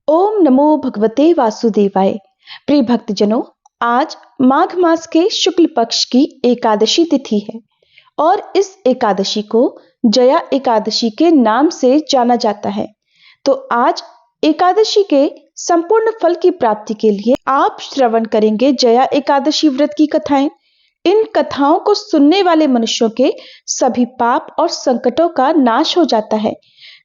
ओम नमो भगवते वासुदेवाय। प्रिय भक्तजनों, आज माघ मास के शुक्ल पक्ष की एकादशी तिथि है और इस एकादशी को जया एकादशी के नाम से जाना जाता है। तो आज एकादशी के संपूर्ण फल की प्राप्ति के लिए आप श्रवण करेंगे जया एकादशी व्रत की कथाएं। इन कथाओं को सुनने वाले मनुष्यों के सभी पाप और संकटों का नाश हो जाता है।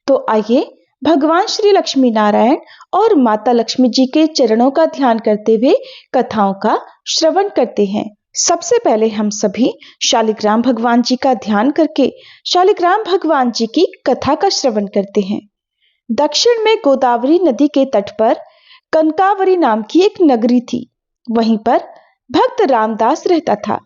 तो आइए भगवान श्री लक्ष्मी नारायण और माता लक्ष्मी जी के चरणों का ध्यान करते हुए कथाओं का श्रवण करते हैं। सबसे पहले हम सभी शालिग्राम भगवान जी का ध्यान करके शालिग्राम भगवान जी की कथा का श्रवण करते हैं। दक्षिण में गोदावरी नदी के तट पर कनकावरी नाम की एक नगरी थी। वहीं पर भक्त रामदास रहता था।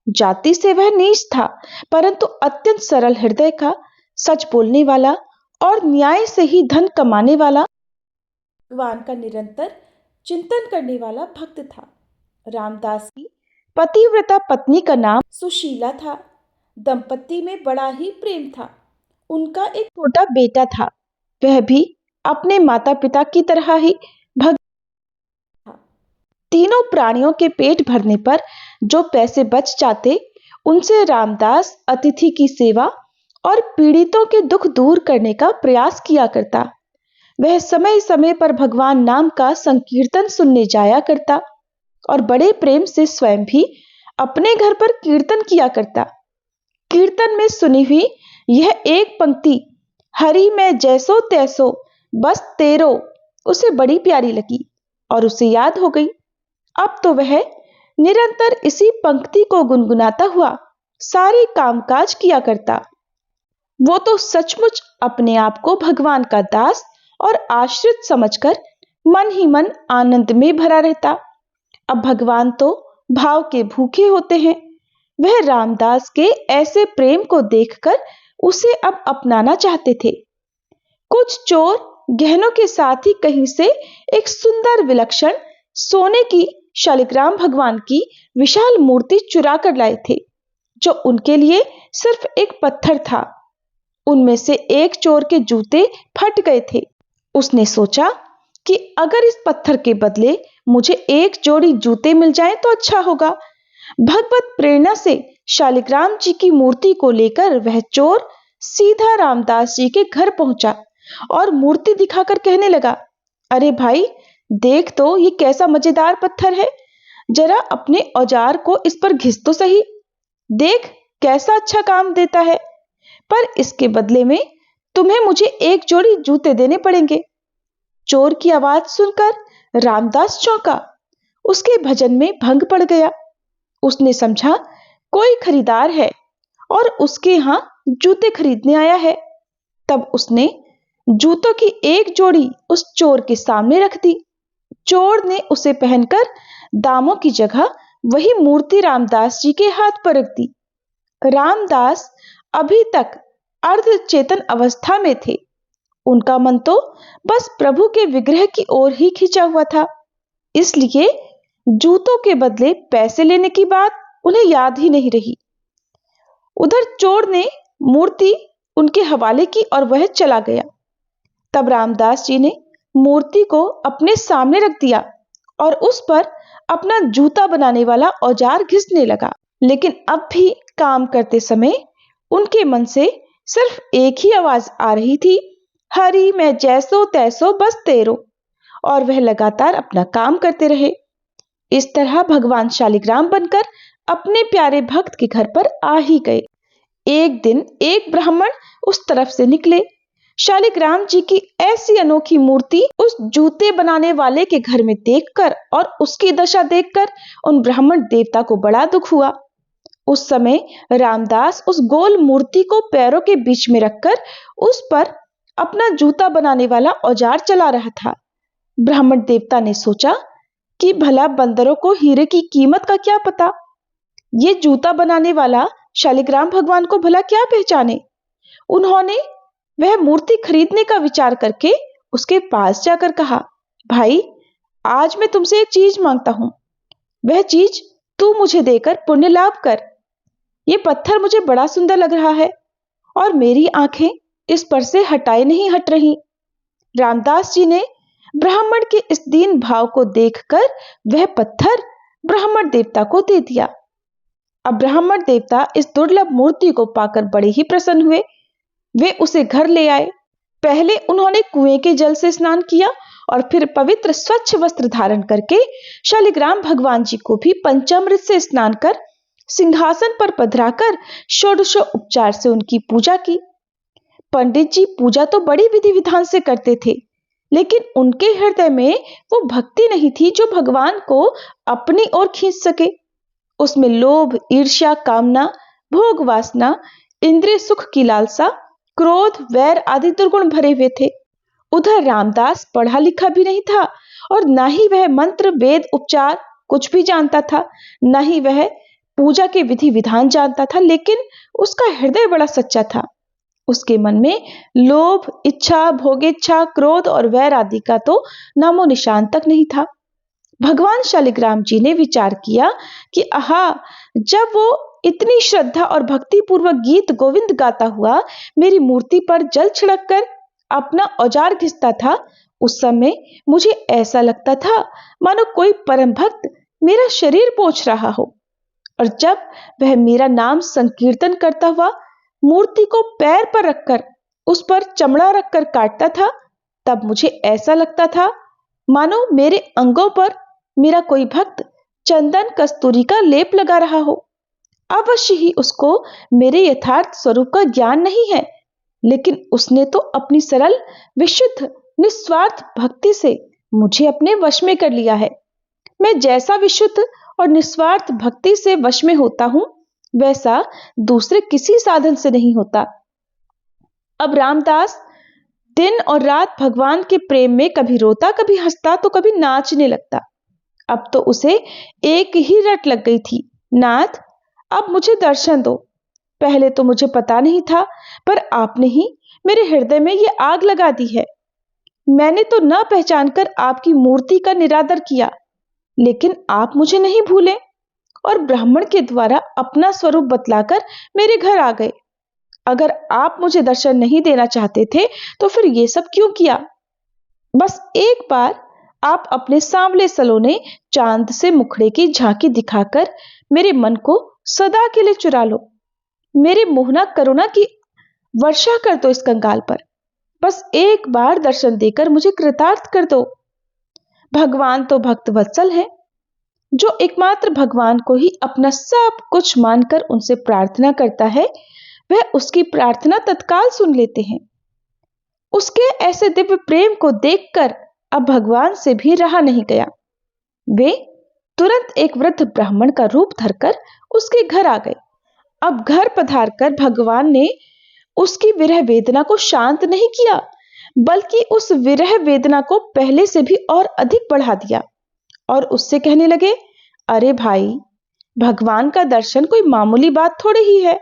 जाति से वह नीच था, परंतु अत्यंत सरल हृदय का, सच बोलने वाला और न्याय से ही धन कमाने वाला, भगवान का निरंतर चिंतन करने वाला भक्त था। रामदास की पतिव्रता पत्नी का नाम सुशीला था। दंपति में बड़ा ही प्रेम था। उनका एक छोटा बेटा था। वह भी अपने माता पिता की तरह ही भक्त था। तीनों प्राणियों के पेट भरने पर जो पैसे बच जाते, उनसे रामदास अतिथि की सेवा और पीड़ितों के दुख दूर करने का प्रयास किया करता। वह समय समय पर भगवान नाम का संकीर्तन सुनने जाया करता और बड़े प्रेम से स्वयं भी अपने घर पर कीर्तन किया करता। कीर्तन में सुनी हुई यह एक पंक्ति, हरि मैं जैसो तैसो बस तेरो, उसे बड़ी प्यारी लगी और उसे याद हो गई। अब तो वह निरंतर इसी पंक्ति को गुनगुनाता हुआ सारे कामकाज किया करता। वो तो सचमुच अपने आप को भगवान का दास और आश्रित समझकर मन ही मन आनंद में भरा रहता। अब भगवान तो भाव के भूखे होते हैं। वह रामदास के ऐसे प्रेम को देखकर उसे अब अपनाना चाहते थे। कुछ चोर गहनों के साथ ही कहीं से एक सुंदर विलक्षण सोने की शालिग्राम भगवान की विशाल मूर्ति चुरा कर लाए थे, जो उनके लिए सिर्फ एक पत्थर था। उनमें से एक चोर के जूते फट गए थे। उसने सोचा कि अगर इस पत्थर के बदले मुझे एक जोड़ी जूते मिल जाएं तो अच्छा होगा। भगवत प्रेरणा से शालिग्राम जी की मूर्ति को लेकर वह चोर सीधा रामदास जी के घर पहुंचा और मूर्ति दिखाकर कहने लगा, अरे भाई, देख तो ये कैसा मजेदार पत्थर है। जरा अपने औजार को इस पर घिस तो सही। देख कैसा अच्छा काम देता है, पर इसके बदले में तुम्हें मुझे एक जोड़ी जूते देने पड़ेंगे। चोर की आवाज सुनकर रामदास चौंका। उसके भजन में भंग पड़ गया। उसने समझा कोई खरीदार है और उसके यहां जूते खरीदने आया है। तब उसने जूतों की एक जोड़ी उस चोर के सामने रख दी। चोर ने उसे पहनकर दामों की जगह वही मूर्ति रामदास जी के हाथ पर रख दी। रामदास अभी तक अर्ध चेतन अवस्था में थे। उनका मन तो बस प्रभु के विग्रह की ओर ही खिंचा हुआ था, इसलिए जूतों के बदले पैसे लेने की बात उन्हें याद ही नहीं रही। उधर चोर ने मूर्ति उनके हवाले की और वह चला गया। तब रामदास जी ने मूर्ति को अपने सामने रख दिया और उस पर अपना जूता बनाने वाला औजार घिसने लगा। लेकिन अब भी काम करते समय उनके मन से सिर्फ एक ही आवाज आ रही थी, हरि मैं जैसो तैसो बस तेरो, और वह लगातार अपना काम करते रहे। इस तरह भगवान शालिग्राम बनकर अपने प्यारे भक्त के घर पर आ ही गए। एक दिन एक ब्राह्मण उस तरफ से निकले। शालिग्राम जी की ऐसी अनोखी मूर्ति उस जूते बनाने वाले के घर में देखकर और उसकी दशा देखकर उन ब्राह्मण देवता को बड़ा दुख हुआ। उस समय रामदास उस गोल मूर्ति को पैरों के बीच में रखकर उस पर अपना जूता बनाने वाला औजार चला रहा था। ब्राह्मण देवता ने सोचा कि भला बंदरों को हीरे की कीमत का क्या पता, ये जूता बनाने वाला शालिग्राम भगवान को भला क्या पहचाने। उन्होंने वह मूर्ति खरीदने का विचार करके उसके पास जाकर कहा, भाई, आज मैं तुमसे एक चीज मांगता हूं। वह चीज तू मुझे देकर पुण्य लाभ कर। ये पत्थर मुझे बड़ा सुंदर लग रहा है और मेरी आंखें इस पर से हटाए नहीं हट रही। रामदास जी ने ब्राह्मण के इस दीन भाव को देखकर वह पत्थर ब्राह्मण देवता को दे दिया। अब ब्राह्मण देवता इस दुर्लभ मूर्ति को पाकर बड़े ही प्रसन्न हुए। वे उसे घर ले आए। पहले उन्होंने कुएं के जल से स्नान किया और फिर पवित्र स्वच्छ वस्त्र धारण करके शालिग्राम भगवान जी को भी पंचामृत से स्नान कर सिंहासन पर पधराकर षोडशो उपचार से उनकी पूजा की। पंडित जी पूजा तो बड़ी विधि विधान से करते थे, लेकिन उनके हृदय में वो भक्ति नहीं थी जो भगवान को अपनी ओर खींच सके। उसमें लोभ, ईर्ष्या, कामना, भोग वासना, इंद्रिय सुख की लालसा, क्रोध, वैर आदि दुर्गुण भरे हुए थे। उधर रामदास पढ़ा लिखा भी नहीं था और ना ही वह मंत्र, वेद, उपचार कुछ भी जानता था, ना ही वह पूजा के विधि विधान जानता था, लेकिन उसका हृदय बड़ा सच्चा था। उसके मन में लोभ, इच्छा, भोगेच्छा, क्रोध और वैर आदि का तो नामो निशान तक नहीं था। भगवान शालिग्राम जी ने विचार किया कि आहा, जब वो इतनी श्रद्धा और भक्ति पूर्वक गीत गोविंद गाता हुआ मेरी मूर्ति पर जल छिड़क कर अपना औजार घिसता था, उस समय मुझे ऐसा लगता था मानो कोई परम भक्त मेरा शरीर पोंछ रहा हो। और जब वह मेरा नाम संकीर्तन करता हुआ मूर्ति को पैर पर रखकर उस पर चमड़ा रखकर काटता था, तब मुझे ऐसा लगता था मानो मेरे अंगों पर मेरा कोई भक्त चंदन कस्तूरी का लेप लगा रहा हो। अवश्य ही उसको मेरे यथार्थ स्वरूप का ज्ञान नहीं है, लेकिन उसने तो अपनी सरल, विशुद्ध, निस्वार्थ भक्ति से मुझे अपने वश में कर लिया है। मैं जैसा विशुद्ध और निस्वार्थ भक्ति से वश में होता हूं, वैसा दूसरे किसी साधन से नहीं होता। अब रामदास दिन और रात भगवान के प्रेम में कभी रोता, कभी हंसता, तो कभी नाचने लगता। अब तो उसे एक ही रट लग गई थी, नाथ अब मुझे दर्शन दो। पहले तो मुझे पता नहीं था, पर आपने ही मेरे हृदय में ये आग लगा दी है। मैंने तो न पहचान कर आपकी मूर्ति का निरादर किया, लेकिन आप मुझे नहीं भूले और ब्राह्मण के द्वारा अपना स्वरूप बतलाकर मेरे घर आ गए। अगर आप मुझे दर्शन नहीं देना चाहते थे तो फिर ये सब क्यों किया? बस एक बार आप अपने सांवले सलोने चांद से मुखड़े की झांकी दिखाकर मेरे मन को सदा के लिए चुरा लो। मेरे मोहना करुणा की वर्षा कर दो इस कंगाल पर। बस एक बार दर्शन देकर मुझे कृतार्थ कर दो। भगवान तो भक्त वत्सल है, जो एकमात्र भगवान को ही अपना सब कुछ मानकर उनसे प्रार्थना करता है, वह उसकी प्रार्थना तत्काल सुन लेते हैं। उसके ऐसे दिव्य प्रेम को देखकर अब भगवान से भी रहा नहीं गया। वे तुरंत एक वृद्ध ब्राह्मण का रूप धरकर उसके घर आ गए। अब घर पधारकर भगवान ने उसकी विरह वेदना को शांत नहीं किया, बल्कि उस विरह वेदना को पहले से भी और अधिक बढ़ा दिया और उससे कहने लगे, अरे भाई, भगवान का दर्शन कोई मामूली बात थोड़ी ही है।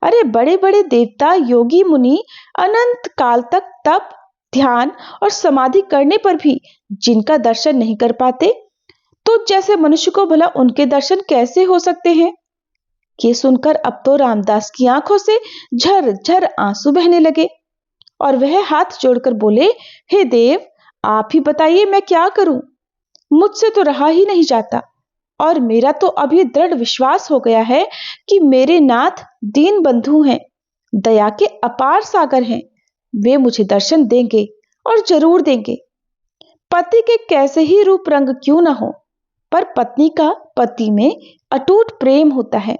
अरे बड़े बड़े देवता, योगी, मुनि अनंत काल तक तप, ध्यान और समाधि करने पर भी जिनका दर्शन नहीं कर पाते, तो जैसे मनुष्य को भला उनके दर्शन कैसे हो सकते हैं? ये सुनकर अब तो रामदास की आंखों से झर-झर आंसू बहने लगे और वह हाथ जोड़कर बोले, हे देव, आप ही बताइए मैं क्या करूं? मुझसे तो रहा ही नहीं जाता और मेरा तो अब ये दृढ़ विश्वास हो गया है कि मेरे नाथ दीन बंधु हैं, दया के अपार सागर हैं। वे मुझे दर्शन देंगे और जरूर देंगे। पति के कैसे ही रूप रंग क्यों न हो, पर पत्नी का पति में अटूट प्रेम होता है।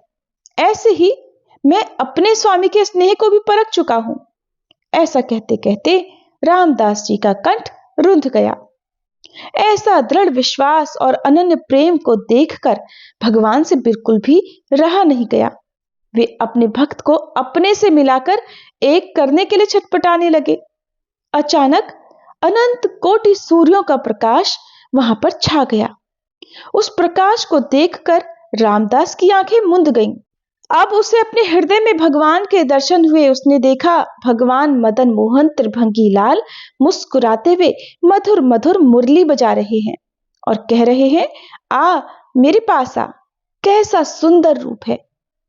ऐसे ही मैं अपने स्वामी के स्नेह को भी परख चुका हूं। ऐसा कहते कहते रामदास जी का कंठ रुंध गया। ऐसा दृढ़ विश्वास और अनन्य प्रेम को देखकर भगवान से बिल्कुल भी रहा नहीं गया। वे अपने भक्त को अपने से मिलाकर एक करने के लिए छटपटाने लगे। अचानक अनंत कोटि सूर्यों का प्रकाश वहां पर छा गया। उस प्रकाश को देखकर रामदास की आंखें मूंद गईं। अब उसे अपने हृदय में भगवान के दर्शन हुए। उसने देखा भगवान मदन मोहन त्रिभंगी लाल मुस्कुराते हुए मधुर मधुर मुरली बजा रहे हैं और कह रहे हैं, आ मेरे पास आ, कैसा सुंदर रूप है।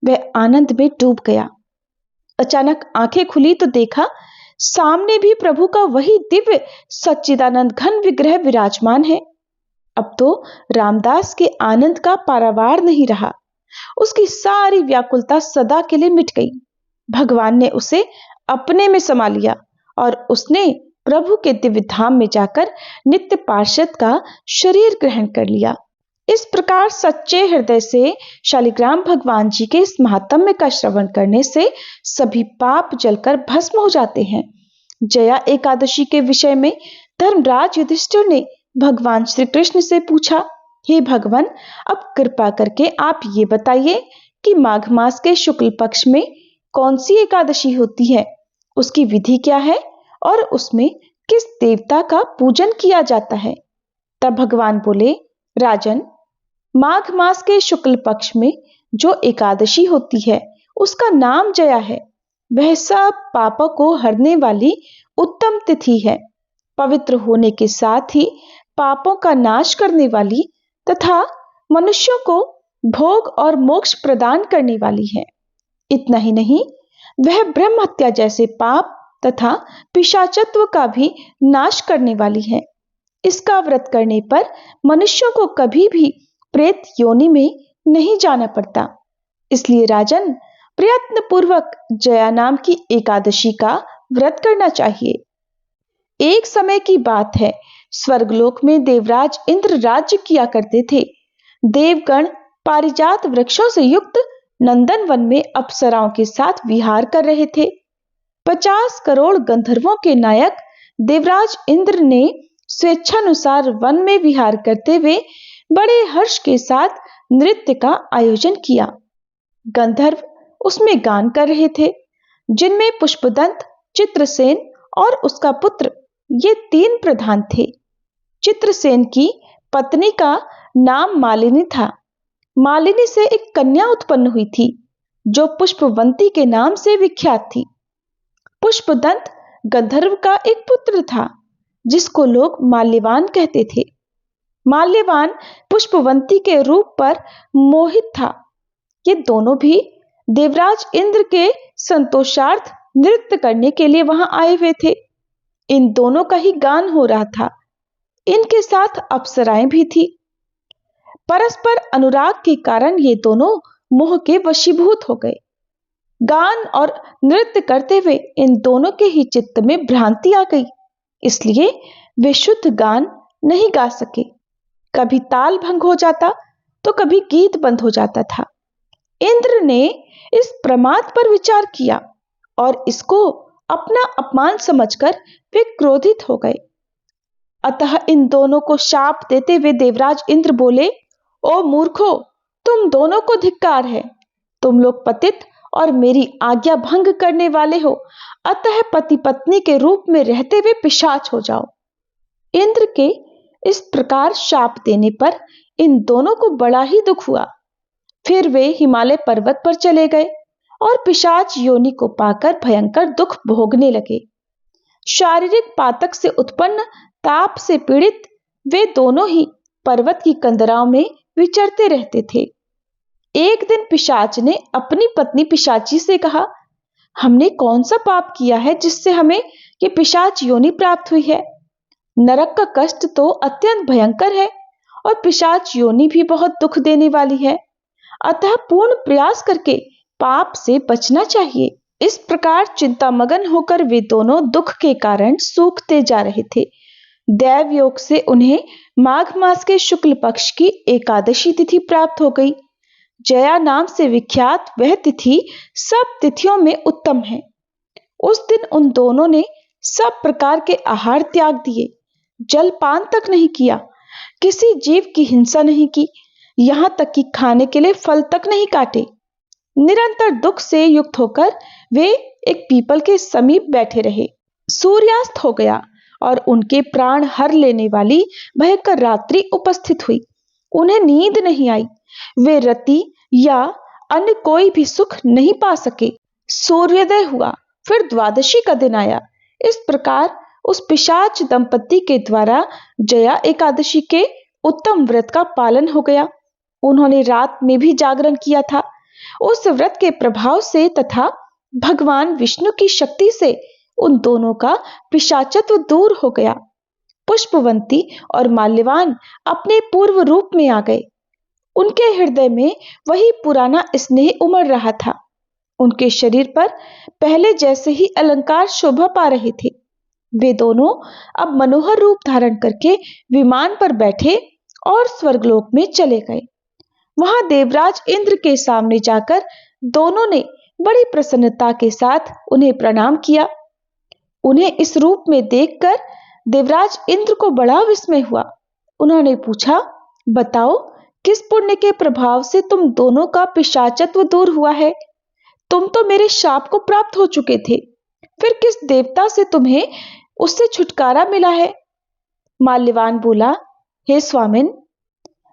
वह आनंद में डूब गया। अचानक आंखें खुली तो देखा सामने भी प्रभु का वही दिव्य सच्चिदानंद घन विग्रह विराजमान है। अब तो रामदास के आनंद का पारावार नहीं रहा। उसकी सारी व्याकुलता सदा के लिए मिट गई। भगवान ने उसे अपने में समा लिया और उसने प्रभु के दिव्य धाम में जाकर नित्य पार्षद का शरीर ग्रहण कर लिया। इस प्रकार सच्चे हृदय से शालिग्राम भगवान जी के इस महात्म्य का श्रवण करने से सभी पाप जलकर भस्म हो जाते हैं। जया एकादशी के विषय में धर्मराज युधिष्ठिर ने भगवान श्री कृष्ण से पूछा, हे भगवान, अब कृपा करके आप ये बताइए कि माघ मास के शुक्ल पक्ष में कौन सी एकादशी होती है, उसकी विधि क्या है और उसमें किस देवता का पूजन किया जाता है। तब भगवान बोले, राजन, माघ मास के शुक्ल पक्ष में जो एकादशी होती है उसका नाम जया है। वह सब पापों को हरने वाली उत्तम तिथि है। पवित्र होने के साथ ही पापों का नाश करने वाली तथा मनुष्यों को भोग और मोक्ष प्रदान करने वाली है। इतना ही नहीं, वह ब्रह्म हत्या जैसे पाप तथा पिशाचत्व का भी नाश करने वाली है। इसका व्रत करने पर मनुष्यों को कभी भी प्रेत योनि में नहीं जाना पड़ता। इसलिए राजन, प्रयत्न पूर्वक जया नाम की एकादशी का व्रत करना चाहिए। एक समय की बात है, स्वर्गलोक में देवराज इंद्र राज्य किया करते थे। देवगण पारिजात वृक्षों से युक्त नंदन वन में अप्सराओं के साथ विहार कर रहे थे। 50 करोड़ गंधर्वों के नायक देवराज इंद्र ने स्वेच्छानुसार वन में विहार करते हुए बड़े हर्ष के साथ नृत्य का आयोजन किया। गंधर्व उसमें गान कर रहे थे, जिनमें पुष्पदंत, चित्रसेन और उसका पुत्र ये 3 प्रधान थे। चित्रसेन की पत्नी का नाम मालिनी था। मालिनी से एक कन्या उत्पन्न हुई थी जो पुष्पवंती के नाम से विख्यात थी। पुष्पदंत गंधर्व का एक पुत्र था जिसको लोग माल्यवान कहते थे। माल्यवान पुष्पवंती के रूप पर मोहित था। ये दोनों भी देवराज इंद्र के संतोषार्थ नृत्य करने के लिए वहां आए हुए थे। इन दोनों का ही गान हो रहा था। इनके साथ अप्सराएं भी थी। परस्पर अनुराग के कारण ये दोनों मोह के वशीभूत हो गए। गान और नृत्य करते हुए इन दोनों के ही चित्त में भ्रांति आ गई, इसलिए वे शुद्ध गान नहीं गा सके। कभी ताल भंग हो जाता तो कभी गीत बंद हो जाता था। इंद्र ने इस प्रमाद पर विचार किया और इसको अपना अपमान समझकर वे क्रोधित हो गए। अतः इन दोनों को शाप देते हुए देवराज इंद्र बोले, ओ मूर्खो, तुम दोनों को धिक्कार है। तुम लोग पतित और मेरी आज्ञा भंग करने वाले हो, अतः पति पत्नी के रूप में रहते हुए पिशाच हो जाओ। इंद्र के इस प्रकार शाप देने पर इन दोनों को बड़ा ही दुख हुआ। फिर वे हिमालय पर्वत पर चले गए और पिशाच योनि को पाकर भयंकर दुख भोगने लगे। शारीरिक पातक से उत्पन्न ताप से पीड़ित वे दोनों ही पर्वत की कंदराओं में विचरते रहते थे। एक दिन पिशाच ने अपनी पत्नी पिशाची से कहा, हमने कौन सा पाप किया है जिससे हमें ये पिशाच योनि प्राप्त हुई है। नरक का कष्ट तो अत्यंत भयंकर है और पिशाच योनि भी बहुत दुख देने वाली है। अतः पूर्ण प्रयास करके पाप से बचना चाहिए। इस प्रकार चिंतामग्न होकर वे दोनों दुख के कारण सूखते जा रहे थे। दैव योग से उन्हें माघ मास के शुक्ल पक्ष की एकादशी तिथि प्राप्त हो गई। जया नाम से विख्यात वह तिथि सब तिथियों में उत्तम है। उस दिन उन दोनों ने सब प्रकार के आहार त्याग दिए, जलपान तक नहीं किया, किसी जीव की हिंसा नहीं की, यहां तक कि खाने के लिए फल तक नहीं काटे। निरंतर दुख से युक्त होकर वे एक पीपल के समीप बैठे रहे। सूर्यास्त हो गया और उनके प्राण हर लेने वाली भयंकर रात्रि उपस्थित हुई। उन्हें नींद नहीं आई। वे रति या अन्य कोई भी सुख नहीं पा सके। सूर्योदय हुआ, फिर द्वादशी का दिन आया। इस प्रकार उस पिशाच दंपति के द्वारा जया एकादशी के उत्तम व्रत का पालन हो गया। उन्होंने रात में भी जागरण किया था। उस व्रत के प्रभाव से तथा भगवान विष्णु की शक्ति से उन दोनों का पिशाचत्व दूर हो गया। पुष्पवंती और माल्यवान अपने पूर्व रूप में आ गए। उनके हृदय में वही पुराना स्नेह उमड़ रहा था। उनके शरीर पर पहले जैसे ही अलंकार शोभा पा रहे थे। वे दोनों अब मनोहर रूप धारण करके विमान पर बैठे और स्वर्गलोक में चले गए। वहां देवराज इंद्र के सामने जाकर दोनों ने बड़ी प्रसन्नता के साथ उन्हें प्रणाम किया। उन्हें इस रूप में देखकर देवराज इंद्र को बड़ा विस्मय हुआ। उन्होंने पूछा, बताओ, किस पुण्य के प्रभाव से तुम दोनों का पिशाचत्व दूर हुआ है? तुम तो मेरे शाप को प्राप्त हो चुके थे, फिर किस देवता से तुम्हें उससे छुटकारा मिला है? माल्यवान बोला, हे स्वामिन,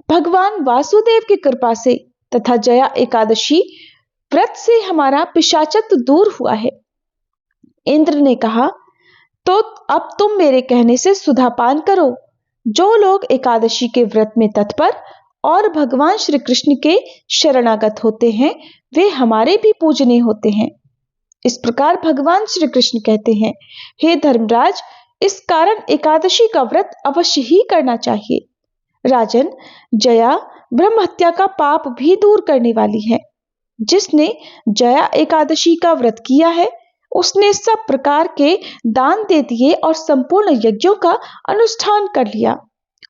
भगवान वासुदेव की कृपा से तथा जया एकादशी व्रत से हमारा पिशाचत्व दूर हुआ है। इंद्र ने कहा, तो अब तुम मेरे कहने से सुधापान करो। जो लोग एकादशी के व्रत में तत्पर और भगवान श्री कृष्ण के शरणागत होते हैं, वे हमारे भी पूजनीय होते हैं। इस प्रकार भगवान श्री कृष्ण कहते हैं, हे धर्मराज, इस कारण एकादशी का व्रत अवश्य ही करना चाहिए। राजन, जया ब्रह्म हत्या का पाप भी दूर करने वाली है। जिसने जया एकादशी का व्रत किया है, उसने सब प्रकार के दान दे दिए और संपूर्ण यज्ञों का अनुष्ठान कर लिया।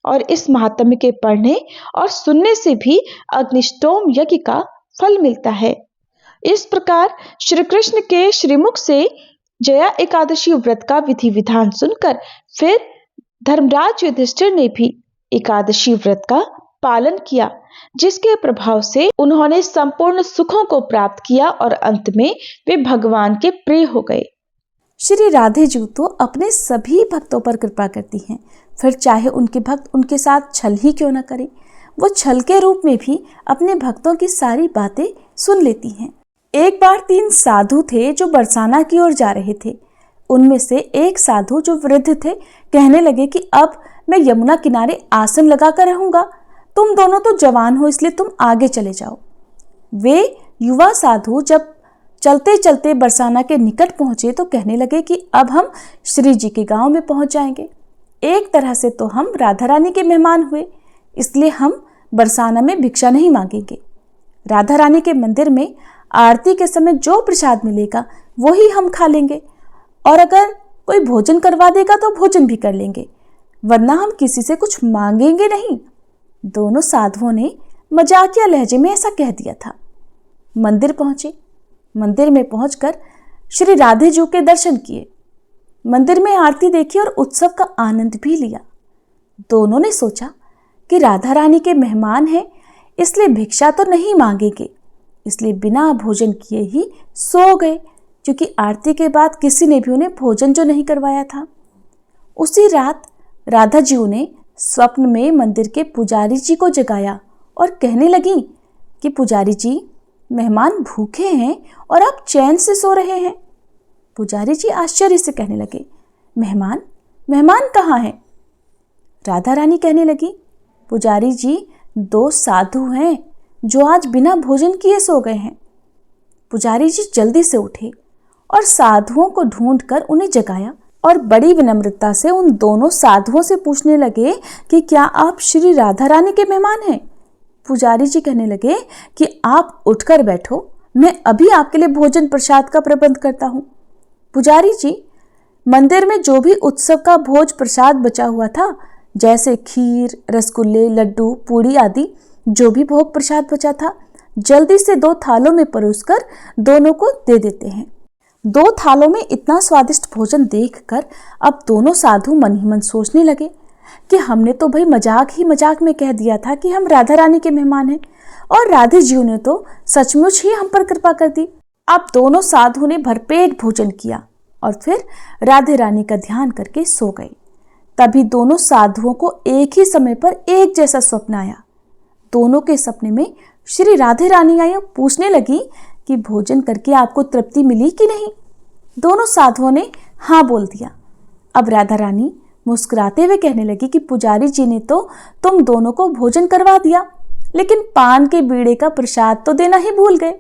और इस महात्म्य के पढ़ने और सुनने से भी अग्निष्टोम यज्ञ का फल मिलता है। इस प्रकार श्री कृष्ण के श्रीमुख से जया एकादशी व्रत का विधि विधान सुनकर फिर धर्मराज युधिष्ठिर ने भी एकादशी व्रत का पालन किया, जिसके प्रभाव से उन्होंने संपूर्ण सुखों को प्राप्त किया और अंत में वे भगवान के प्रिय हो गए। श्री राधे जी तो अपने सभी भक्तों पर कृपा करती हैं, फिर चाहे उनके भक्त उनके साथ छल ही क्यों न करें, वो छल के रूप में भी अपने भक्तों की सारी बातें सुन लेती हैं। एक बार 3 साधु थे जो बरसाना की ओर जा रहे थे। उनमें से एक साधु जो वृद्ध थे कहने लगे कि अब मैं यमुना किनारे आसन लगाकर रहूंगा, तुम दोनों तो जवान हो इसलिए तुम आगे चले जाओ। वे युवा साधु जब चलते चलते बरसाना के निकट पहुंचे तो कहने लगे कि अब हम श्री जी के गांव में पहुंच जाएंगे। एक तरह से तो हम राधा रानी के मेहमान हुए, इसलिए हम बरसाना में भिक्षा नहीं मांगेंगे। राधा रानी के मंदिर में आरती के समय जो प्रसाद मिलेगा वही हम खा लेंगे, और अगर कोई भोजन करवा देगा तो भोजन भी कर लेंगे, वरना हम किसी से कुछ मांगेंगे नहीं। दोनों साधुओं ने मजाकिया लहजे में ऐसा कह दिया था। मंदिर पहुंचे। मंदिर में पहुंचकर श्री राधे जी के दर्शन किए, मंदिर में आरती देखी और उत्सव का आनंद भी लिया। दोनों ने सोचा कि राधा रानी के मेहमान हैं, इसलिए भिक्षा तो नहीं मांगेंगे, इसलिए बिना भोजन किए ही सो गए, क्योंकि आरती के बाद किसी ने भी उन्हें भोजन जो नहीं करवाया था। उसी रात राधा जी ने स्वप्न में मंदिर के पुजारी जी को जगाया और कहने लगी कि पुजारी जी, मेहमान भूखे हैं और आप चैन से सो रहे हैं। पुजारी जी आश्चर्य से कहने लगे, मेहमान मेहमान कहाँ हैं? राधा रानी कहने लगी, पुजारी जी, 2 साधु हैं जो आज बिना भोजन किए सो गए हैं। पुजारी जी जल्दी से उठे और साधुओं को ढूंढकर उन्हें जगाया और बड़ी विनम्रता से उन दोनों साधुओं से पूछने लगे कि क्या आप श्री राधा रानी के मेहमान हैं? पुजारी जी कहने लगे कि आप उठकर बैठो, मैं अभी आपके लिए भोजन प्रसाद का प्रबंध करता हूँ। पुजारी जी, मंदिर में जो भी उत्सव का भोज प्रसाद बचा हुआ था, जैसे खीर, रसगुल्ले, लड्डू, पूड़ी आदि जो भी भोग प्रसाद बचा था, जल्दी से 2 थालों में परोसकर दोनों को दे देते हैं। 2 थालों में इतना स्वादिष्ट भोजन देखकर अब दोनों साधु मन ही मन सोचने लगे कि हमने तो भाई मजाक ही मजाक में कह दिया था कि हम राधा रानी के मेहमान हैं, और राधे जी ने तो सचमुच ही हम पर कृपा कर दी। अब दोनों साधु ने भरपेट भोजन किया और फिर राधे रानी का ध्यान करके सो गए। तभी दोनों साधुओं को एक ही समय पर एक जैसा स्वप्न आया। दोनों के सपने में श्री राधे रानी आई और पूछने लगी कि भोजन करके आपको तृप्ति मिली कि नहीं। दोनों साधुओं ने हाँ बोल दिया। अब राधा रानी मुस्कुराते हुए कहने लगी कि पुजारी जी ने तो तुम दोनों को भोजन करवा दिया, लेकिन पान के बीड़े का प्रसाद तो देना ही भूल गए।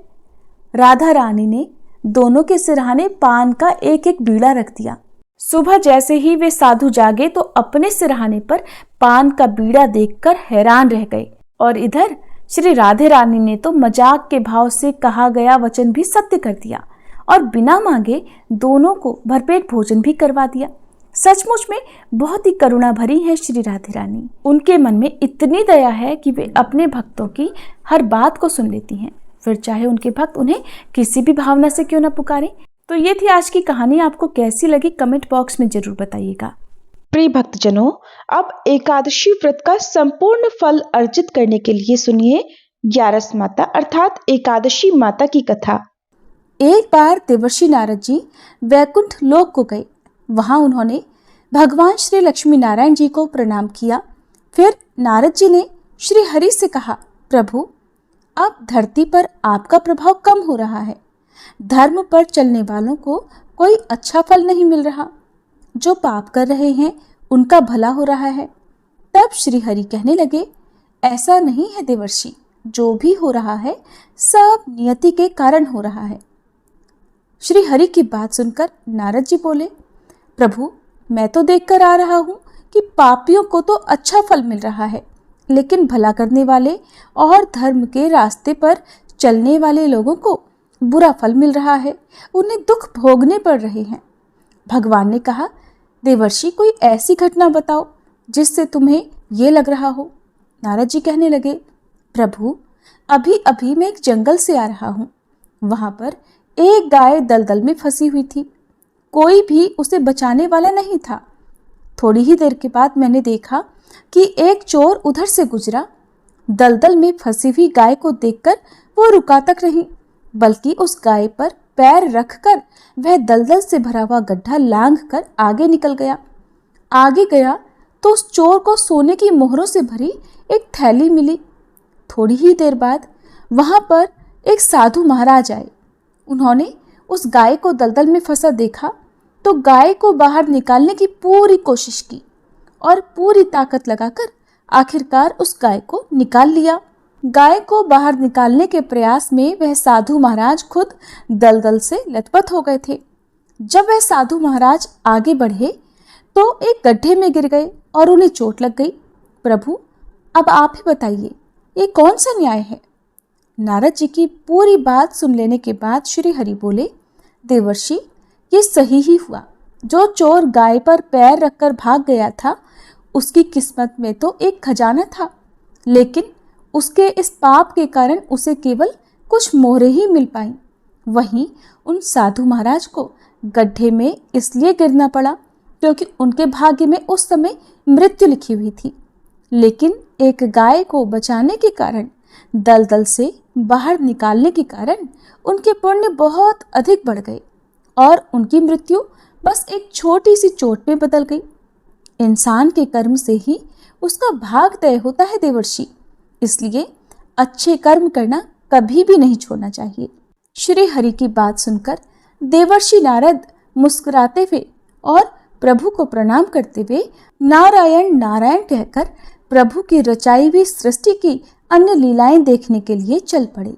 राधा रानी ने दोनों के सिरहाने पान का एक एक बीड़ा रख दिया। सुबह जैसे ही वे साधु जागे तो अपने सिरहाने पर पान का बीड़ा देखकर हैरान रह गए। और इधर श्री राधे रानी ने तो मजाक के भाव से कहा गया वचन भी सत्य कर दिया और बिना मांगे दोनों को भरपेट भोजन भी करवा दिया। सचमुच में बहुत ही करुणा भरी है श्री राधे रानी। उनके मन में इतनी दया है कि वे अपने भक्तों की हर बात को सुन लेती हैं, फिर चाहे उनके भक्त उन्हें किसी भी भावना से क्यों न पुकारे। तो ये थी आज की कहानी। आपको कैसी लगी कमेंट बॉक्स में जरूर बताइएगा। प्रिय भक्तजनों, अब एकादशी व्रत का संपूर्ण फल अर्जित करने के लिए सुनिए ग्यारस माता अर्थात एकादशी माता की कथा। एक बार देवर्षि नारद जी वैकुंठ लोक को गए। वहां उन्होंने भगवान श्री लक्ष्मी नारायण जी को प्रणाम किया। फिर नारद जी ने श्री हरि से कहा, प्रभु, अब धरती पर आपका प्रभाव कम हो रहा है। धर्म पर चलने वालों को कोई अच्छा फल नहीं मिल रहा। जो पाप कर रहे हैं उनका भला हो रहा है। तब श्री हरि कहने लगे, ऐसा नहीं है देवर्षि, जो भी हो रहा है सब नियति के कारण हो रहा है। श्री हरि की बात सुनकर नारद जी बोले, प्रभु, मैं तो देखकर आ रहा हूँ कि पापियों को तो अच्छा फल मिल रहा है, लेकिन भला करने वाले और धर्म के रास्ते पर चलने वाले लोगों को बुरा फल मिल रहा है, उन्हें दुख भोगने पड़ रहे हैं। भगवान ने कहा, देवर्षि, कोई ऐसी घटना बताओ जिससे तुम्हें ये लग रहा हो। नारद जी कहने लगे, प्रभु, अभी अभी मैं एक जंगल से आ रहा हूँ। वहां पर एक गाय दलदल में फंसी हुई थी। कोई भी उसे बचाने वाला नहीं था। थोड़ी ही देर के बाद मैंने देखा कि एक चोर उधर से गुजरा। दलदल में फंसी हुई गाय को देखकर वो रुका तक नहीं, बल्कि उस गाय पर पैर रखकर वह दलदल से भरा हुआ गड्ढा लांघ कर आगे निकल गया। आगे गया तो उस चोर को सोने की मोहरों से भरी एक थैली मिली। थोड़ी ही देर बाद वहां पर एक साधु महाराज आए। उन्होंने उस गाय को दलदल में फंसा देखा तो गाय को बाहर निकालने की पूरी कोशिश की और पूरी ताकत लगाकर आखिरकार उस गाय को निकाल लिया। गाय को बाहर निकालने के प्रयास में वह साधु महाराज खुद दलदल से लथपथ हो गए थे। जब वह साधु महाराज आगे बढ़े तो एक गड्ढे में गिर गए और उन्हें चोट लग गई। प्रभु, अब आप ही बताइए, ये कौन सा न्याय है? नारद जी की पूरी बात सुन लेने के बाद श्री हरि बोले, देवर्षि, ये सही ही हुआ। जो चोर गाय पर पैर रखकर भाग गया था, उसकी किस्मत में तो एक खजाना था, लेकिन उसके इस पाप के कारण उसे केवल कुछ मोहरें ही मिल पाईं। वहीं उन साधु महाराज को गड्ढे में इसलिए गिरना पड़ा क्योंकि उनके भाग्य में उस समय मृत्यु लिखी हुई थी। लेकिन एक गाय को बचाने के कारण, दलदल से बाहर निकालने के कारण उनके पुण्य बहुत अधिक बढ़ गए और उनकी मृत्यु बस एक छोटी सी चोट में बदल गई। इंसान के कर्म से ही उसका भाग तय होता है देवर्षि, इसलिए अच्छे कर्म करना कभी भी नहीं छोड़ना चाहिए। श्री हरि की बात सुनकर देवर्षि नारद मुस्कुराते हुए और प्रभु को प्रणाम करते हुए नारायण नारायण कहकर प्रभु की रचाई हुई सृष्टि की अन्य लीलाएं देखने के लिए चल पड़े।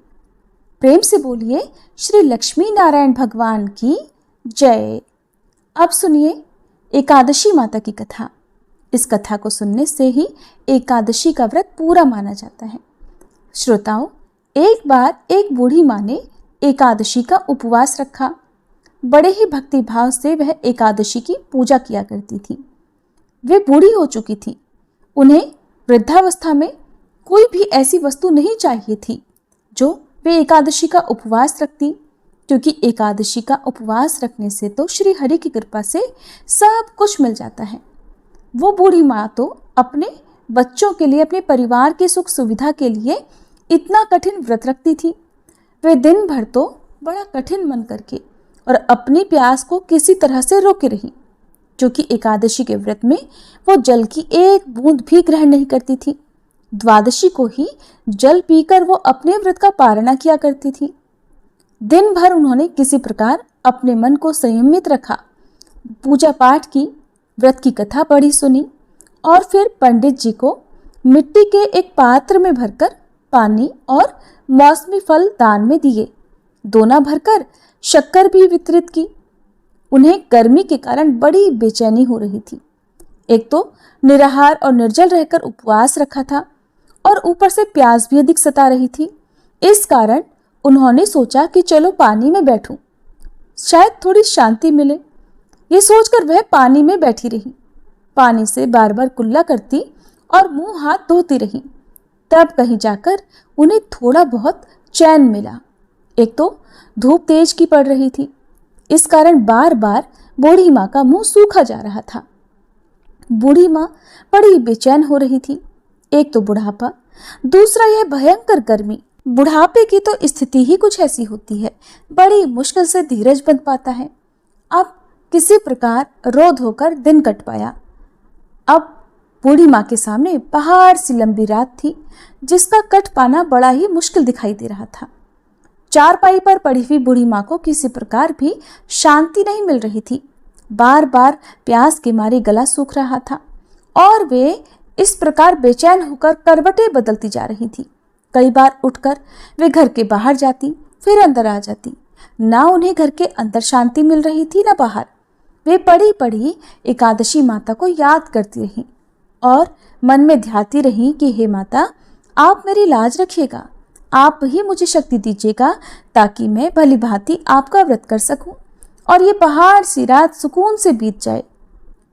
प्रेम से बोलिए श्री लक्ष्मी नारायण भगवान की जय। अब सुनिए एकादशी माता की कथा। इस कथा को सुनने से ही एकादशी का व्रत पूरा माना जाता है। श्रोताओं, एक बार एक बूढ़ी माँ ने एकादशी का उपवास रखा। बड़े ही भक्ति भाव से वह एकादशी की पूजा किया करती थी। वे बूढ़ी हो चुकी थी। उन्हें वृद्धावस्था में कोई भी ऐसी वस्तु नहीं चाहिए थी जो वे एकादशी का उपवास रखती, क्योंकि एकादशी का उपवास रखने से तो श्री हरि की कृपा से सब कुछ मिल जाता है। वो बूढ़ी माँ तो अपने बच्चों के लिए, अपने परिवार की सुख सुविधा के लिए इतना कठिन व्रत रखती थी। वे दिन भर तो बड़ा कठिन मन करके और अपनी प्यास को किसी तरह से रोके रही, क्योंकि एकादशी के व्रत में वो जल की एक बूंद भी ग्रहण नहीं करती थी। द्वादशी को ही जल पीकर वो अपने व्रत का पारणा किया करती थी। दिन भर उन्होंने किसी प्रकार अपने मन को संयमित रखा, पूजा पाठ की, व्रत की कथा पढ़ी सुनी और फिर पंडित जी को मिट्टी के एक पात्र में भरकर पानी और मौसमी फल दान में दिए। दोना भरकर शक्कर भी वितरित की। उन्हें गर्मी के कारण बड़ी बेचैनी हो रही थी। एक तो निराहार और निर्जल रहकर उपवास रखा था और ऊपर से प्यास भी अधिक सता रही थी। इस कारण उन्होंने सोचा कि चलो पानी में बैठूं, शायद थोड़ी शांति मिले। ये सोचकर वह पानी में बैठी रही। पानी से बार बार कुल्ला करती और मुंह हाथ धोती रही। तब कहीं जाकर उन्हें थोड़ा बहुत चैन मिला। एक तो धूप तेज की पड़ रही थी, इस कारण बार बार बूढ़ी माँ का मुंह सूखा जा रहा था। बूढ़ी माँ बड़ी बेचैन हो रही थी। एक तो बुढ़ापा, दूसरा यह भयंकर गर्मी। बुढ़ापे की तो स्थिति ही कुछ ऐसी होती है, बड़ी मुश्किल से धीरज बंध पाता है। अब किसी प्रकार रो धोकर दिन कट पाया। अब बूढ़ी माँ के सामने पहाड़ सी लंबी रात थी, जिसका कट पाना बड़ा ही मुश्किल दिखाई दे रहा था। चारपाई पर पड़ी हुई बूढ़ी माँ को किसी प्रकार भी शांति नहीं मिल रही थी। बार बार प्यास के मारे गला सूख रहा था और वे इस प्रकार बेचैन होकर करवटें बदलती जा रही थी। कई बार उठकर वे घर के बाहर जाती, फिर अंदर आ जाती। ना उन्हें घर के अंदर शांति मिल रही थी, ना बाहर। वे पड़ी पड़ी एकादशी माता को याद करती रहीं और मन में ध्याती रहीं कि हे माता, आप मेरी लाज रखिएगा, आप ही मुझे शक्ति दीजिएगा ताकि मैं भली भांति आपका व्रत कर सकूं और ये पहाड़ सी रात सुकून से बीत जाए।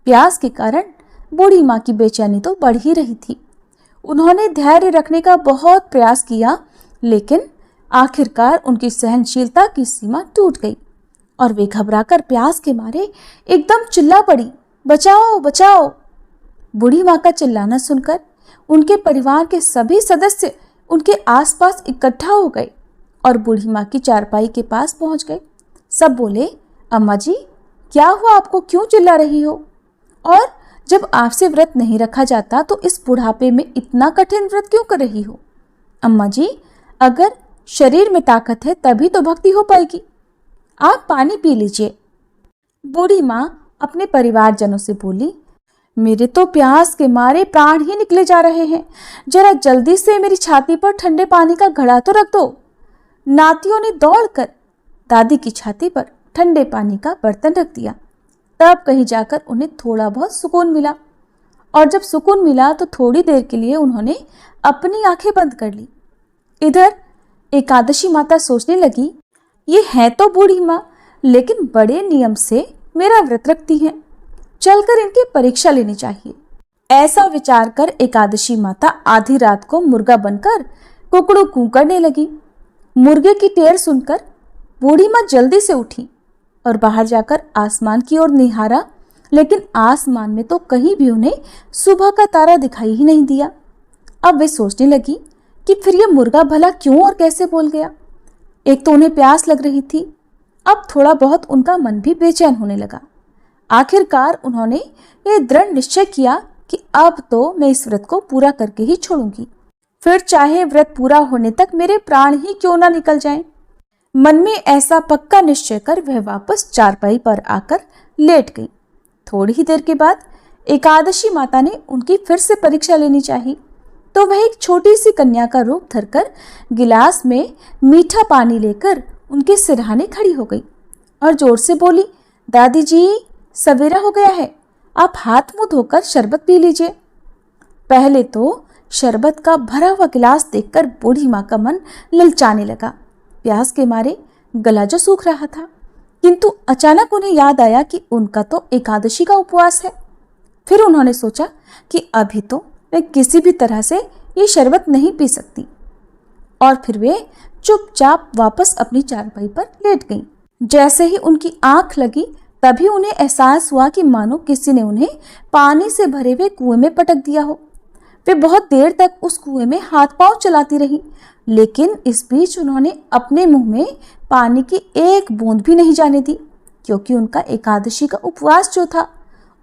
प्यास के कारण बूढ़ी माँ की बेचैनी तो बढ़ ही रही थी। उन्होंने धैर्य रखने का बहुत प्रयास किया, लेकिन आखिरकार उनकी सहनशीलता की सीमा टूट गई और वे घबराकर प्यास के मारे एकदम चिल्ला पड़ी, बचाओ बचाओ। बूढ़ी माँ का चिल्लाना सुनकर उनके परिवार के सभी सदस्य उनके आसपास इकट्ठा हो गए और बूढ़ी माँ की चारपाई के पास पहुंच गए। सब बोले, अम्मा जी, क्या हुआ, आपको क्यों चिल्ला रही हो? और जब आपसे व्रत नहीं रखा जाता तो इस बुढ़ापे में इतना कठिन व्रत क्यों कर रही हो? अम्मा जी, अगर शरीर में ताकत है तभी तो भक्ति हो पाएगी। आप पानी पी लीजिए। बूढ़ी माँ अपने परिवारजनों से बोली, मेरे तो प्यास के मारे प्राण ही निकले जा रहे हैं, जरा जल्दी से मेरी छाती पर ठंडे पानी का घड़ा तो रख दो। नातियों ने दौड़कर दादी की छाती पर ठंडे पानी का बर्तन रख दिया। तब कहीं जाकर उन्हें थोड़ा बहुत सुकून मिला और जब सुकून मिला तो थोड़ी देर के लिए उन्होंने अपनी आंखें बंद कर ली। इधर एकादशी माता सोचने लगी, ये है तो बूढ़ी माँ, लेकिन बड़े नियम से मेरा व्रत रखती हैं, चलकर इनकी परीक्षा लेनी चाहिए। ऐसा विचार कर एकादशी माता आधी रात को मुर्गा बनकर कुकड़ू कू करने लगी। मुर्गे की टेर सुनकर बूढ़ी माँ जल्दी से उठी और बाहर जाकर आसमान की ओर निहारा, लेकिन आसमान में तो कहीं भी उन्हें सुबह का तारा दिखाई ही नहीं दिया। अब वे सोचने लगी कि फिर ये मुर्गा भला क्यों और कैसे बोल गया। एक तो उन्हें प्यास लग रही थी, अब थोड़ा बहुत उनका मन भी बेचैन होने लगा। आखिरकार उन्होंने ये दृढ़ निश्चय किया कि अब तो मैं इस व्रत को पूरा करके ही छोड़ूंगी, फिर चाहे व्रत पूरा होने तक मेरे प्राण ही क्यों ना निकल जाएं। मन में ऐसा पक्का निश्चय कर वह वापस चारपाई पर आकर लेट गई। थोड़ी ही देर के बाद एकादशी माता ने उनकी फिर से परीक्षा लेनी चाहिए, तो वह एक छोटी सी कन्या का रूप धरकर गिलास में मीठा पानी लेकर उनके सिरहाने खड़ी हो गई और जोर से बोली, दादी जी, सवेरा हो गया है, आप हाथ मुंह धोकर शरबत पी लीजिए। पहले तो शरबत का भरा हुआ गिलास देखकर बूढ़ी माँ का मन ललचाने लगा, प्यास के मारे गला जो सूख रहा था। किंतु अचानक उन्हें याद आया कि उनका तो एकादशी का उपवास है। फिर उन्होंने सोचा कि अभी तो मैं किसी भी तरह से ये शरबत नहीं पी सकती, और फिर वे चुपचाप वापस अपनी चारपाई पर लेट गईं। जैसे ही उनकी आंख लगी तभी उन्हें एहसास हुआ कि मानो किसी ने उन्हें पानी से भरे हुए कुएं में पटक दिया हो। वे बहुत देर तक उस कुएं में हाथ पांव चलाती रही, लेकिन इस बीच उन्होंने अपने मुंह में पानी की एक बूंद भी नहीं जाने दी, क्योंकि उनका एकादशी का उपवास जो था,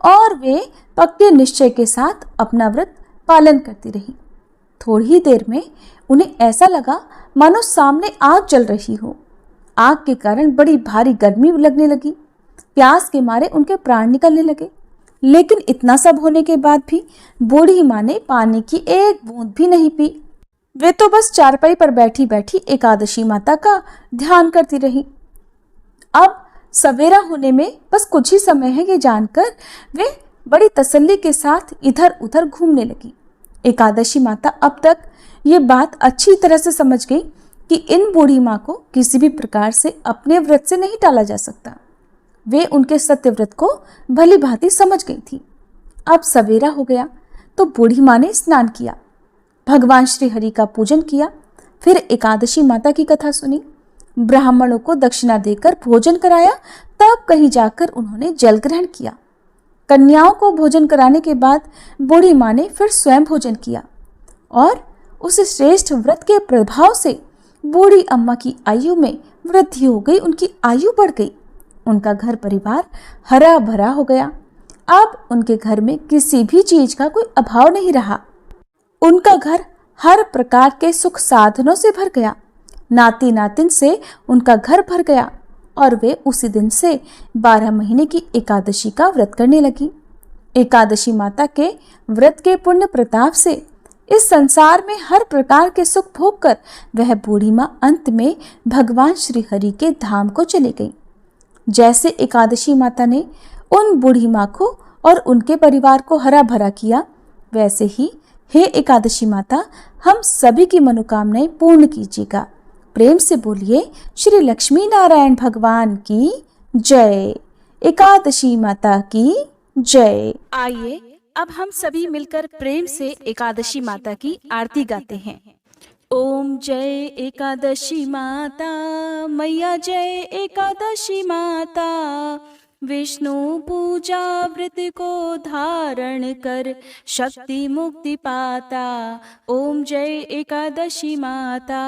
और वे पक्के निश्चय के साथ अपना व्रत पालन करती रही। थोड़ी ही देर में उन्हें ऐसा लगा मानो सामने आग जल रही हो। आग के कारण बड़ी भारी गर्मी लगने लगी। प्यास के मारे उनके प्राण निकलने लगे, लेकिन इतना सब होने के बाद भी बूढ़ी माँ ने पानी की एक बूंद भी नहीं पी। वे तो बस चारपाई पर बैठी बैठी एकादशी माता का ध्यान करती रही। अब सवेरा होने में बस कुछ ही समय है, ये जानकर वे बड़ी तसल्ली के साथ इधर उधर घूमने लगी। एकादशी माता अब तक ये बात अच्छी तरह से समझ गई कि इन बूढ़ी माँ को किसी भी प्रकार से अपने व्रत से नहीं टाला जा सकता। वे उनके सत्य व्रत को भली भांति समझ गई थी। अब सवेरा हो गया तो बूढ़ी माँ ने स्नान किया, भगवान श्री हरि का पूजन किया, फिर एकादशी माता की कथा सुनी, ब्राह्मणों को दक्षिणा देकर भोजन कराया, तब कहीं जाकर उन्होंने जल ग्रहण किया। कन्याओं को भोजन कराने के बाद बूढ़ी माँ ने फिर स्वयं भोजन किया और उस श्रेष्ठ व्रत के प्रभाव से बूढ़ी अम्मा की आयु में वृद्धि हो गई, उनकी आयु बढ़ गई, उनका घर परिवार हरा भरा हो गया। अब उनके घर में किसी भी चीज का कोई अभाव नहीं रहा। उनका घर हर प्रकार के सुख साधनों से भर गया। नाती नातिन से उनका घर भर गया और वे उसी दिन से 12 महीने की एकादशी का व्रत करने लगी। एकादशी माता के व्रत के पुण्य प्रताप से इस संसार में हर प्रकार के सुख भोग कर वह बूढ़ी माँ अंत में भगवान श्री हरि के धाम को चली गई। जैसे एकादशी माता ने उन बूढ़ी माँ को और उनके परिवार को हरा भरा किया, वैसे ही हे एकादशी माता हम सभी की मनोकामनाएं पूर्ण कीजिएगा। प्रेम से बोलिए श्री लक्ष्मी नारायण भगवान की जय, एकादशी माता की जय। आइए अब हम सभी मिलकर प्रेम से एकादशी माता की आरती गाते हैं। ओम जय एकादशी माता मैया, जय एकादशी माता, विष्णु पूजा व्रत को धारण कर शक्ति मुक्ति पाता। ओम जय एकादशी माता,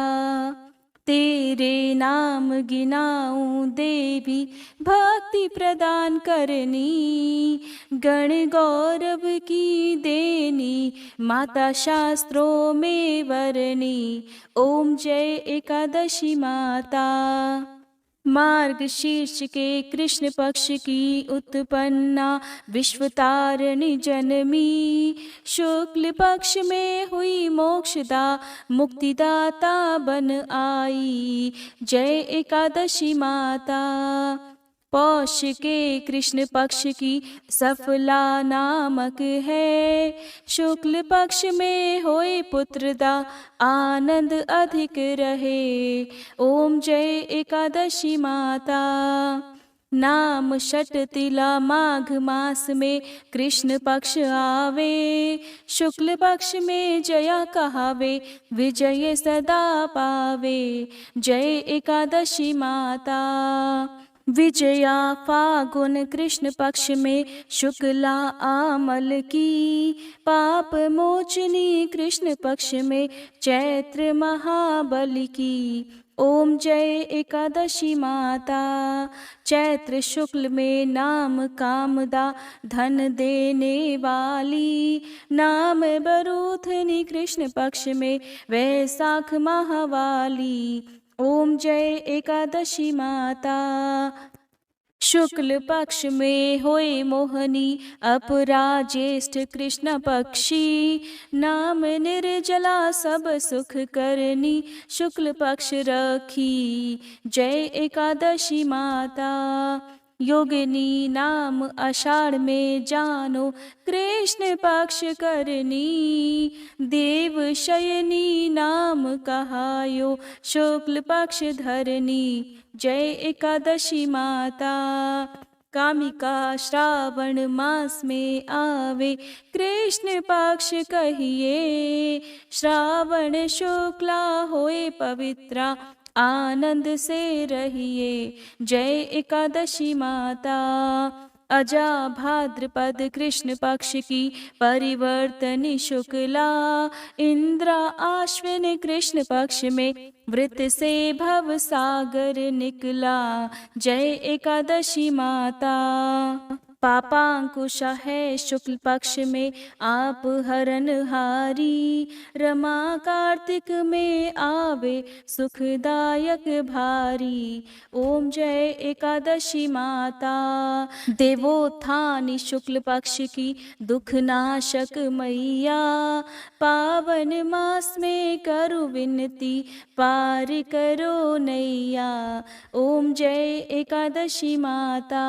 तेरे नाम गिनाऊं देवी, भक्ति प्रदान करनी, गण गौरव की देनी, माता शास्त्रों में वरनी। ओम जय एकादशी माता, मार्ग शीर्ष के कृष्ण पक्ष की उत्पन्ना, विश्वतारिणी जनमी, शुक्ल पक्ष में हुई मोक्षदा, मुक्तिदाता बन आई। जय एकादशी माता, पौष के कृष्ण पक्ष की सफला नामक है, शुक्ल पक्ष में होए पुत्रदा, आनंद अधिक रहे। ओम जय एकादशी माता, नाम षट तिला माघ मास में कृष्ण पक्ष आवे, शुक्ल पक्ष में जया कहावे, विजय सदा पावे। जय एकादशी माता, विजया फागुन कृष्ण पक्ष में शुक्ला आमल की, पाप मोचनी कृष्ण पक्ष में चैत्र महाबली की। ओम जय एकादशी माता, चैत्र शुक्ल में नाम कामदा, धन देने वाली, नाम बरूथनी कृष्ण पक्ष में वैशाख महावाली। ओम जय एकादशी माता, शुक्ल पक्ष में होए मोहनी, अपरा ज्येष्ठ कृष्ण पक्षी, नाम निर्जला सब सुख करनी, शुक्ल पक्ष रखी। जय एकादशी माता, योगिनी नाम आषाढ़ में जानो, कृष्ण पक्ष करनी, देव शयनी नाम कहायो, शुक्ल पक्ष धरनी। जय एकादशी माता, कामिका श्रावण मास में आवे, कृष्ण पक्ष कहिए, श्रावण शुक्ला होए पवित्रा, आनंद से रहिए। जय एकादशी माता, अजा भाद्रपद कृष्ण पक्ष की परिवर्तनी शुक्ला, इंद्रा आश्विन कृष्ण पक्ष में व्रत से भव सागर निकला। जय एकादशी माता, पापांकुश है शुक्ल पक्ष में आप हरनहारी, रमा कार्तिक में आवे सुखदायक भारी। ओम जय एकादशी माता, देवोत्थानी शुक्ल पक्ष की दुख नाशक मैया, पावन मास में करु विनती पार करो नैया। ओम जय एकादशी माता,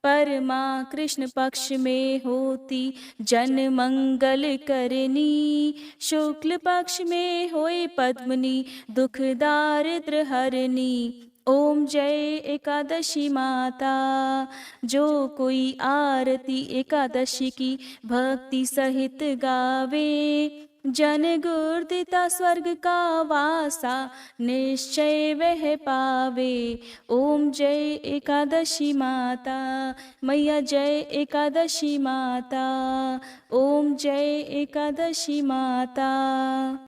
परमा कृष्ण पक्ष में होती जन मंगल करनी, शुक्ल पक्ष में होए पद्मनी दुख दारिद्र हरनी। ओम जय एकादशी माता, जो कोई आरती एकादशी की भक्ति सहित गावे, जन गुर्दिता स्वर्ग का वासा निश्चय वह पावे। ओम जय एकादशी माता, मैया जय एकादशी माता। ओम जय एकादशी माता।